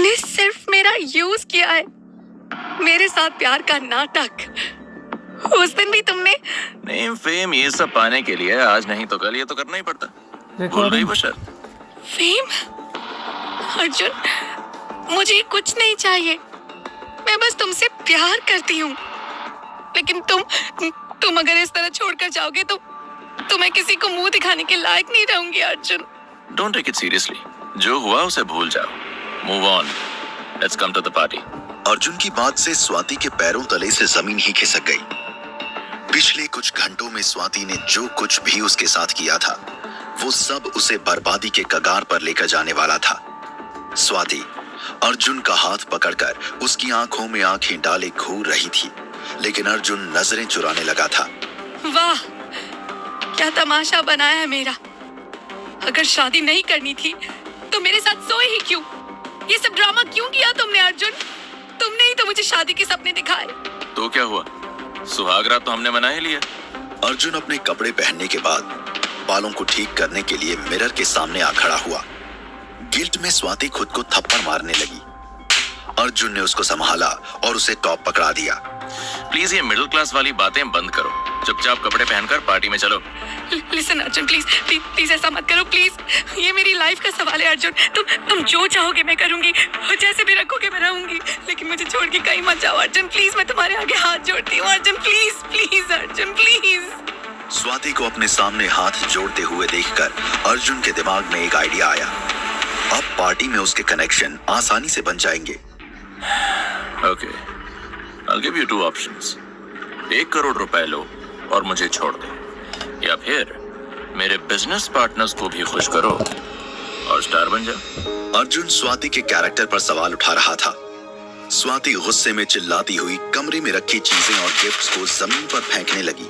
तुमने सिर्फ मेरा यूज किया है, मेरे साथ प्यार का नाटक। उस दिन भी तुमने नहीं, फेम ये सब पाने के लिए आज नहीं तो कल ये तो करना ही पड़ता। भूल गई वो शर्त। फेम? अर्जुन, मुझे कुछ नहीं चाहिए, मैं बस तुमसे प्यार करती हूँ। लेकिन तुम अगर इस तरह छोड़कर जाओगे तो मैं किसी को मुंह दिखाने के लायक नहीं रहूंगी Arjun. Don't take it seriously. जो हुआ उसे भूल जाओ। Move on. Let's come to the party. Arjun की बात से स्वाति के पैरों तले से जमीन ही खिसक गई। पिछले कुछ घंटों में स्वाति ने जो कुछ भी उसके साथ किया था, वो सब उसे बर्बादी के कगार पर लेकर जाने वाला था। स्वाति अर्जुन का हाथ पकड़कर उसकी आंखों में आंखें डाले घूर रही थी, लेकिन अर्जुन नजरें चुराने लगा था। वाह, क्या तमाशा बनाया है मेरा। अगर शादी नहीं करनी थी तो मेरे साथ सोए ही क्यों? ये सब ड्रामा क्यों किया तुमने अर्जुन? तुमने ही तो मुझे शादी के सपने दिखाए। तो क्या हुआ? सुहागरात तो हमने मना ही लिया। अर्जुन अपने कपड़े पहनने के बाद बालों को ठीक करने के लिए मिरर के सामने आ खड़ा हुआ। गिल्ट में स्वाति खुद को थप्पड़ मारने लगी। अर्जुन ने उसको संभाला और उसे टॉप पकड़ा दिया। प्लीज ये मिडिल क्लास वाली बातें बंद करो, चुपचाप कपड़े पहनकर पार्टी में चलो। लिसन अर्जुन, प्लीज ऐसा मत करो प्लीज। ये मेरी लाइफ का सवाल है अर्जुन। तुम जो चाहोगे मैं करूंगी, और जैसे भी रखोगे मैं रहूंगी, लेकिन मुझे छोड़ के कहीं मत जाओ अर्जुन प्लीज। मैं तुम्हारे आगे हाथ जोड़ती हूँ अर्जुन, प्लीज अर्जुन प्लीज। स्वाति को अपने सामने हाथ जोड़ते हुए देखकर अर्जुन के दिमाग में एक आइडिया आया। अब पार्टी में उसके कनेक्शन आसानी से बन जाएंगे। Okay. I'll give you two options. 1 crore रुपए लो और मुझे छोड़ दो, या फिर मेरे बिजनेस पार्टनर्स को भी खुश करो और स्टार बन जाओ। अर्जुन स्वाति के कैरेक्टर पर सवाल उठा रहा था। स्वाति गुस्से में चिल्लाती हुई कमरे में रखी चीजें और गिफ्ट्स को जमीन पर फेंकने लगी।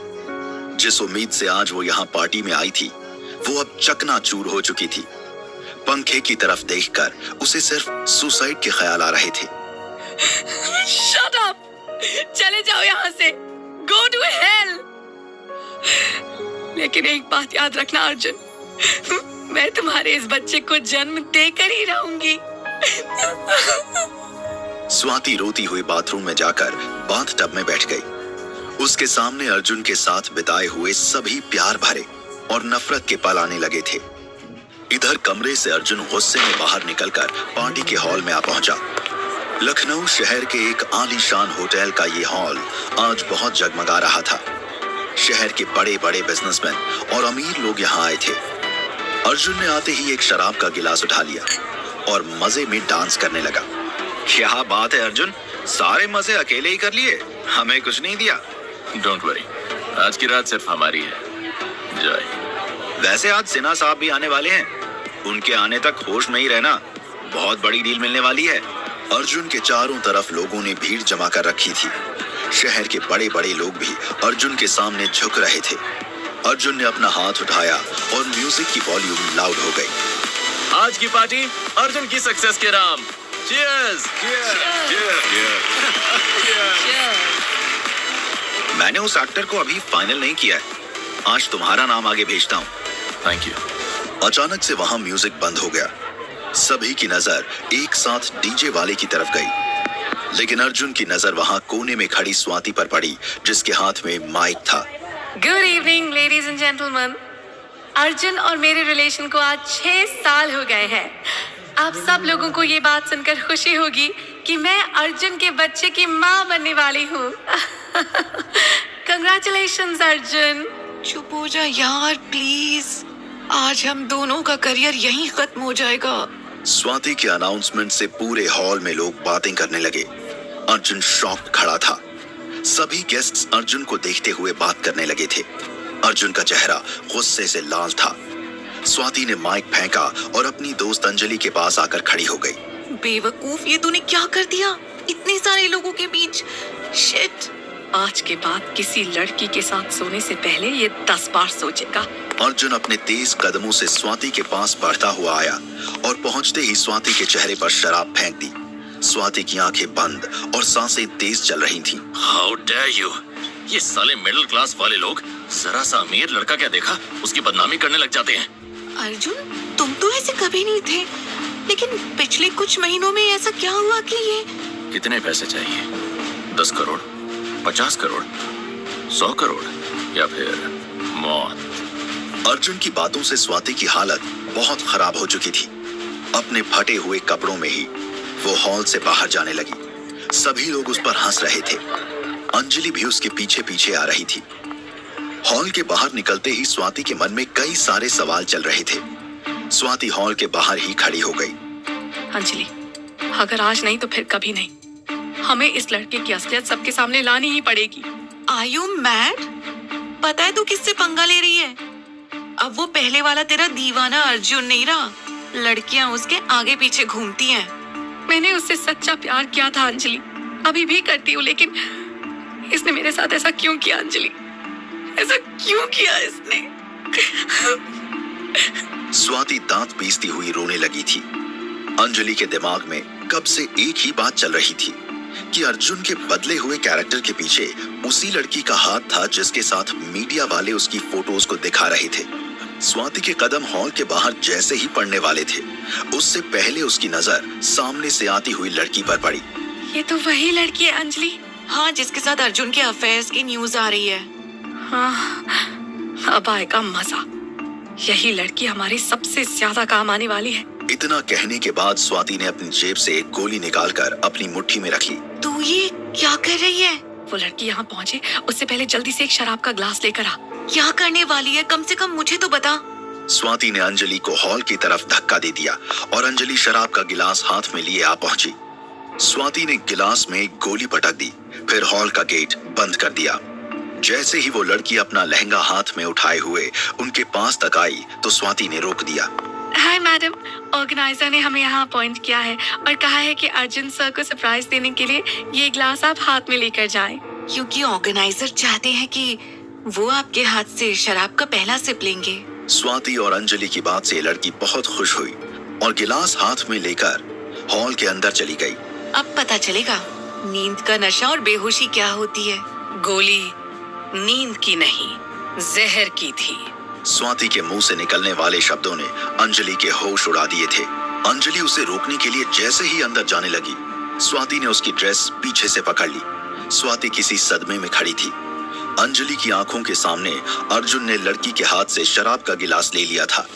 जिस उम्मीद से आज वो यहाँ पार्टी में आई थी, वो अब चकनाचूर हो चुकी थी। पंखे की तरफ देखकर उसे सिर्फ सुसाइड के ख्याल आ रहे थे। Shut up! चले जाओ यहाँ से। Go to hell! लेकिन एक बात याद रखना अर्जुन, मैं तुम्हारे इस बच्चे को जन्म देकर ही रहूंगी। स्वाति रोती हुई बाथरूम में जाकर बाथटब में बैठ गई। उसके सामने अर्जुन के साथ बिताए हुए सभी प्यार भरे और नफरत के पल आने लगे थे। इधर कमरे से अर्जुन गुस्से में बाहर निकलकर पार्टी के हॉल में आ पहुंचा। लखनऊ शहर के एक आलीशान होटल का ये हॉल आज बहुत जगमगा रहा था। शहर के बड़े बड़े बिजनेसमैन और अमीर लोग यहाँ आए थे। अर्जुन ने आते ही एक शराब का गिलास उठा लिया और मजे में डांस करने लगा। क्या बात है अर्जुन, सारे मजे अकेले ही कर लिए, हमें कुछ नहीं दिया। डोंट वरी, आज की रात सिर्फ हमारी है। जय। वैसे आज सिन्हा साहब भी आने वाले हैं, उनके आने तक होश में ही रहना, बहुत बड़ी डील मिलने वाली है। अर्जुन के चारों तरफ लोगों ने भीड़ जमा कर रखी थी। शहर के बड़े बड़े लोग भी अर्जुन के सामने झुक रहे थे। अर्जुन ने अपना हाथ उठाया और म्यूजिक की वॉल्यूम लाउड हो गई। आज की पार्टी अर्जुन की सक्सेस के नाम। Cheers! मैंने उस एक्टर को अभी फाइनल नहीं किया है, आज तुम्हारा नाम आगे भेजता हूँ। Thank you. अचानक से वहां म्यूजिक बंद हो गया। सभी की नजर एक साथ डीजे वाले की तरफ गई, लेकिन अर्जुन की नजर वहां कोने में खड़ी स्वाति पर पड़ी, जिसके हाथ में माइक था। Good evening ladies and gentleman. Arjun और मेरे रिलेशन को आज 6 साल हो गए हैं। आप सब लोगों को ये बात सुनकर खुशी होगी कि मैं अर्जुन के बच्चे की माँ बनने वाली हूँ। कंग्रेचुलेशंस अर्जुन। चुप हो जा यार प्लीज, आज हम दोनों का करियर यहीं खत्म हो जाएगा। स्वाति के अनाउंसमेंट से पूरे हॉल में लोग बातें करने लगे। अर्जुन शॉक्ड खड़ा था। सभी गेस्ट्स अर्जुन को देखते हुए बात करने लगे थे। अर्जुन का चेहरा गुस्से से लाल था। स्वाति ने माइक फेंका और अपनी दोस्त अंजलि के पास आकर खड़ी हो गई। बेवकूफ, ये तूने क्या कर दिया इतने सारे लोगों के बीच? शिट। आज के बाद किसी लड़की के साथ सोने से पहले ये 10 बार सोचेगा। अर्जुन अपने तेज कदमों से स्वाति के पास बढ़ता हुआ आया और पहुंचते ही स्वाति के चेहरे पर शराब फेंक दी। स्वाति की आंखें बंद और सांसें तेज चल रही थीं। How dare you! ये साले मिडिल क्लास वाले लोग जरा सा अमीर लड़का क्या देखा उसकी बदनामी करने लग जाते हैं। अर्जुन, तुम तो ऐसे कभी नहीं थे। लेकिन पिछले कुछ महीनों में ऐसा क्या हुआ कि ये कितने पैसे चाहिए? 10 करोड़, 50 करोड़, 100 करोड़ या फिर मौत? अर्जुन की बातों से स्वाति की हालत बहुत खराब हो चुकी थी। अपने फटे हुए कपड़ों में ही वो हॉल से बाहर जाने लगी। सभी लोग उस पर हंस रहे थे। अंजलि भी उसके पीछे पीछे आ रही थी। हॉल के बाहर निकलते ही स्वाति के मन में कई सारे सवाल चल रहे थे। स्वाति हॉल के बाहर ही खड़ी हो गई। अंजलि, अगर आज नहीं तो फिर कभी नहीं। हमें इस लड़के की असलियत सबके सामने लानी ही पड़ेगी। Are you mad? पता है तू किससे पंगा ले रही है? अब वो पहले वाला तेरा दीवाना अर्जुन नहीं रहा। लड़कियां उसके आगे पीछे घूमती हैं। मैंने उससे सच्चा प्यार किया था अंजलि, अभी भी करती हूँ, लेकिन इसने मेरे साथ ऐसा क्यों किया अंजलि? ऐसा क्यों किया इसने? स्वाति दांत पीसती हुई रोने लगी थी। अंजलि के दिमाग में कब से एक ही बात चल रही थी कि अर्जुन के बदले हुए कैरेक्टर के पीछे उसी लड़की का हाथ था जिसके साथ मीडिया वाले उसकी फोटोज को दिखा रहे थे। स्वाति के कदम हॉल के बाहर जैसे ही पड़ने वाले थे, उससे पहले उसकी नजर सामने से आती हुई लड़की पर पड़ी। ये तो वही लड़की है अंजलि। हाँ, जिसके साथ अर्जुन के अफेयर्स की न्यूज आ रही है। हाँ, अब आएगा मजा। यही लड़की हमारी सबसे ज्यादा काम आने वाली है। इतना कहने के बाद स्वाति ने अपनी जेब से एक गोली निकालकर अपनी मुट्ठी में रख ली। तू ये क्या कर रही है? वो लड़की यहाँ पहुँचे उससे पहले जल्दी से एक शराब का ग्लास लेकर आ। क्या करने वाली है? कम से कम मुझे तो बता। स्वाति ने अंजलि को हॉल की तरफ धक्का दे दिया और अंजलि शराब का गिलास हाथ में लिए आ पहुंची। स्वाति ने गिलास में एक गोली पटक दी, फिर हॉल का गेट बंद कर दिया। जैसे ही वो लड़की अपना लहंगा हाथ में उठाए हुए उनके पास तक आई तो स्वाति ने रोक दिया। हाय मैडम, ऑर्गेनाइजर ने हमें यहाँ अपॉइंट किया है और कहा है कि अर्जुन सर को सरप्राइज देने के लिए ये ग्लास आप हाथ में लेकर जाएं। क्योंकि ऑर्गेनाइजर चाहते हैं कि वो आपके हाथ से शराब का पहला सिप लेंगे। स्वाति और अंजलि की बात से लड़की बहुत खुश हुई और गिलास हाथ में लेकर हॉल के अंदर चली गई। अब पता चलेगा नींद का नशा और बेहोशी क्या होती है। गोली नींद की नहीं, जहर की थी। स्वाति के मुंह से निकलने वाले शब्दों ने अंजलि के होश उड़ा दिए थे। अंजलि उसे रोकने के लिए जैसे ही अंदर जाने लगी, स्वाति ने उसकी ड्रेस पीछे से पकड़ ली। स्वाति किसी सदमे में खड़ी थी। अंजलि की आंखों के सामने अर्जुन ने लड़की के हाथ से शराब का गिलास ले लिया था।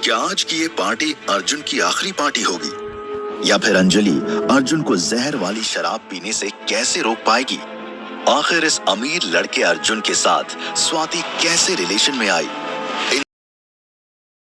क्या आज की ये पार्टी अर्जुन की आखिरी पार्टी होगी या फिर अंजलि अर्जुन को जहर वाली शराब पीने से कैसे रोक पाएगी? आखिर इस अमीर लड़के अर्जुन के साथ स्वाति कैसे रिलेशन में आई?